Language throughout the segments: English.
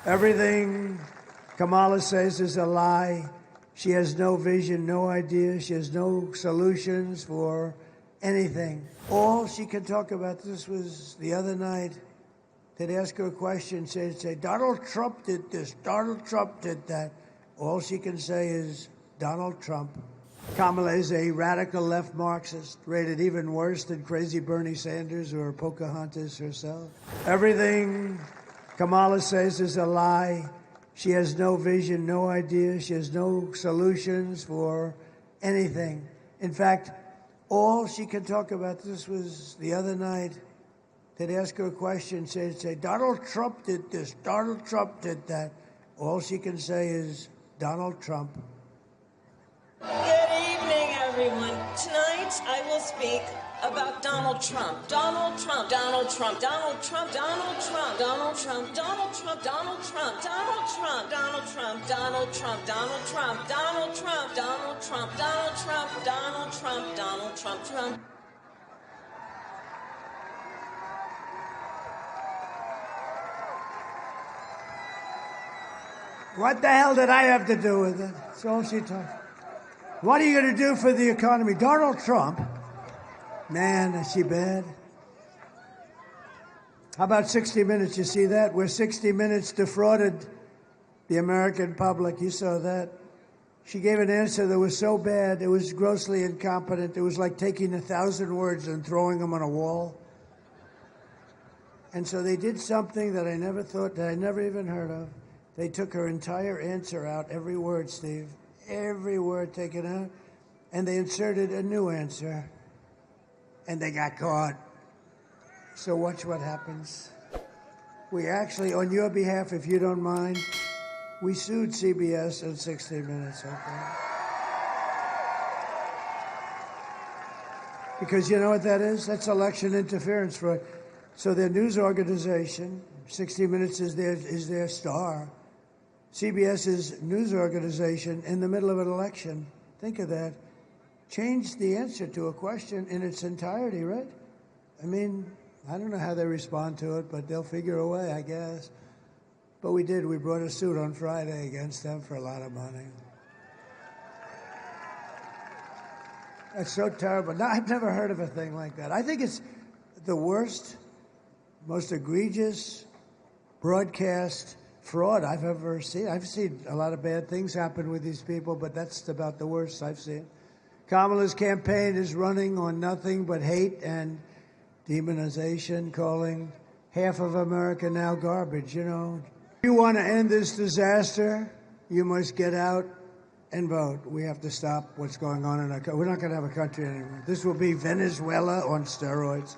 Everything Kamala says is a lie. She has no vision, no idea. She has no solutions for anything. All she can talk about, this was the other night, they'd ask her a question, she'd say, Donald Trump did this, Donald Trump did that. All she can say is, Donald Trump. Kamala is a radical left Marxist, rated even worse than crazy Bernie Sanders or Pocahontas herself. Everything Kamala says is a lie. She has no vision, no idea. She has no solutions for anything. In fact, all she can talk about, this was the other night, they'd ask her a question, she'd say, Donald Trump did this, Donald Trump did that. All she can say is, Donald Trump. Good evening, everyone. Tonight I will speak about Donald Trump. Donald Trump, Donald Trump, Donald Trump, Donald Trump, Donald Trump, Donald Trump, Donald Trump, Donald Trump, Donald Trump, Donald Trump, Donald Trump, Donald Trump, Donald Trump, Donald Trump, Donald Trump, Donald Trump, Trump. What the hell did I have to do with it? That's all she talked. What are you going to do for the economy? Donald Trump? Man, is she bad? How about 60 Minutes? You see that? Where 60 Minutes defrauded the American public. You saw that? She gave an answer that was so bad, it was grossly incompetent. It was like taking 1,000 words and throwing them on a wall. And so they did something that I never thought, that I never even heard of. They took her entire answer out, every word, Steve. Every word taken out. And they inserted a new answer. And they got caught. So watch what happens. We actually, on your behalf, if you don't mind, we sued CBS in 60 Minutes, okay? Because you know what that is? That's election interference fraud. So their news organization, 60 Minutes is their star. CBS's news organization in the middle of an election, think of that, changed the answer to a question in its entirety, right? I mean, I don't know how they respond to it, but they'll figure a way, I guess. But we did. We brought a suit on Friday against them for a lot of money. That's so terrible. No, I've never heard of a thing like that. I think it's the worst, most egregious broadcast fraud I've ever seen. I've seen a lot of bad things happen with these people, but that's about the worst I've seen. Kamala's campaign is running on nothing but hate and demonization, calling half of America now garbage, you know. If you want to end this disaster, you must get out and vote. We have to stop what's going on in our country. We're not going to have a country anymore. This will be Venezuela on steroids.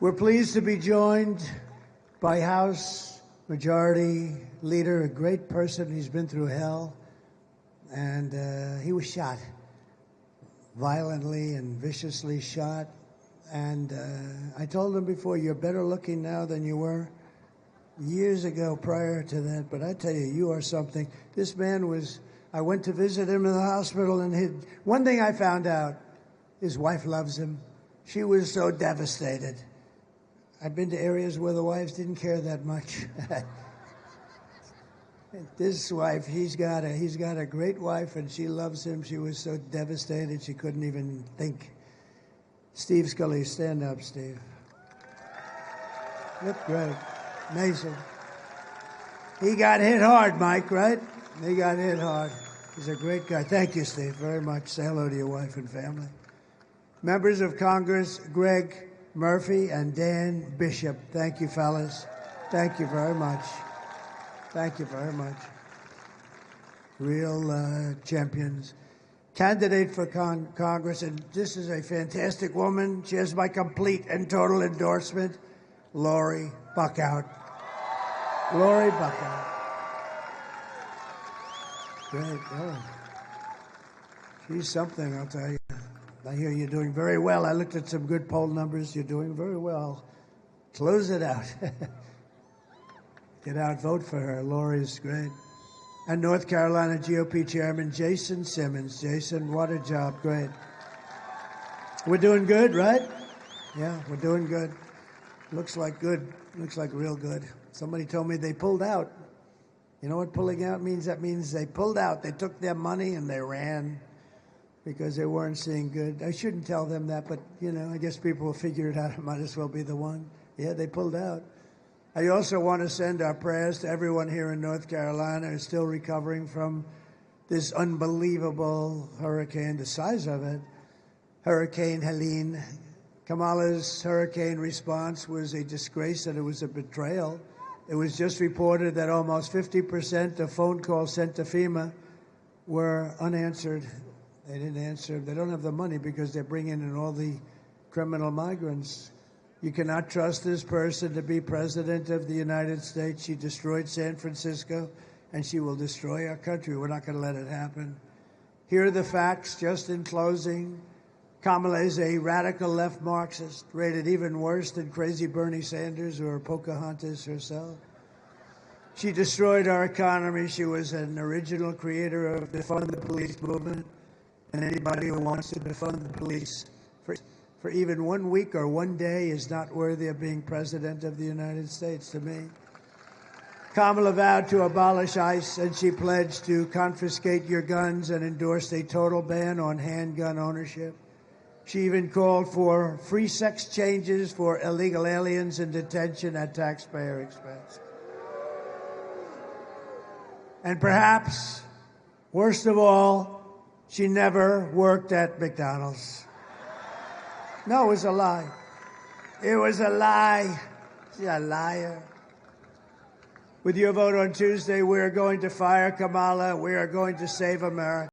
We're pleased to be joined by House Majority Leader, a great person. He's been through hell, and he was shot, violently and viciously shot. And I told him before, you're better looking now than you were years ago prior to that. But I tell you, you are something. This man was, I went to visit him in the hospital, and one thing I found out, his wife loves him. She was so devastated. I've been to areas where the wives didn't care that much. This wife, he's got a great wife, and she loves him. She was so devastated she couldn't even think. Steve Scully, stand up, Steve. Look great. Amazing. He got hit hard, Mike, right? He got hit hard. He's a great guy. Thank you, Steve, very much. Say hello to your wife and family. Members of Congress, Greg Murphy and Dan Bishop. Thank you, fellas. Thank you very much. Thank you very much. Real champions. Candidate for Congress, and this is a fantastic woman. She has my complete and total endorsement, Lori Buckout. Lori Buckout. Great. Oh. She's something, I'll tell you. I hear you're doing very well. I looked at some good poll numbers. You're doing very well. Close it out. Get out, vote for her. Lori's great. And North Carolina GOP Chairman Jason Simmons. Jason, what a job. Great. We're doing good, right? Yeah, we're doing good. Looks like good. Looks like real good. Somebody told me they pulled out. You know what pulling out means? That means they pulled out. They took their money and they ran because they weren't seeing good. I shouldn't tell them that, but, I guess people will figure it out. It might as well be the one. Yeah, they pulled out. I also want to send our prayers to everyone here in North Carolina who's still recovering from this unbelievable hurricane, the size of it, Hurricane Helene. Kamala's hurricane response was a disgrace, and it was a betrayal. It was just reported that almost 50% of phone calls sent to FEMA were unanswered. They didn't answer. They don't have the money because they're bringing in all the criminal migrants. You cannot trust this person to be president of the United States. She destroyed San Francisco, and she will destroy our country. We're not going to let it happen. Here are the facts, just in closing. Kamala is a radical left Marxist, rated even worse than crazy Bernie Sanders or Pocahontas herself. She destroyed our economy. She was an original creator of the defund the police movement. And anybody who wants to defund the police for even 1 week or 1 day is not worthy of being president of the United States to me. Kamala vowed to abolish ICE, and she pledged to confiscate your guns and endorsed a total ban on handgun ownership. She even called for free sex changes for illegal aliens in detention at taxpayer expense. And perhaps, worst of all, she never worked at McDonald's. No, it was a lie. It was a lie. She's a liar. With your vote on Tuesday, we are going to fire Kamala. We are going to save America.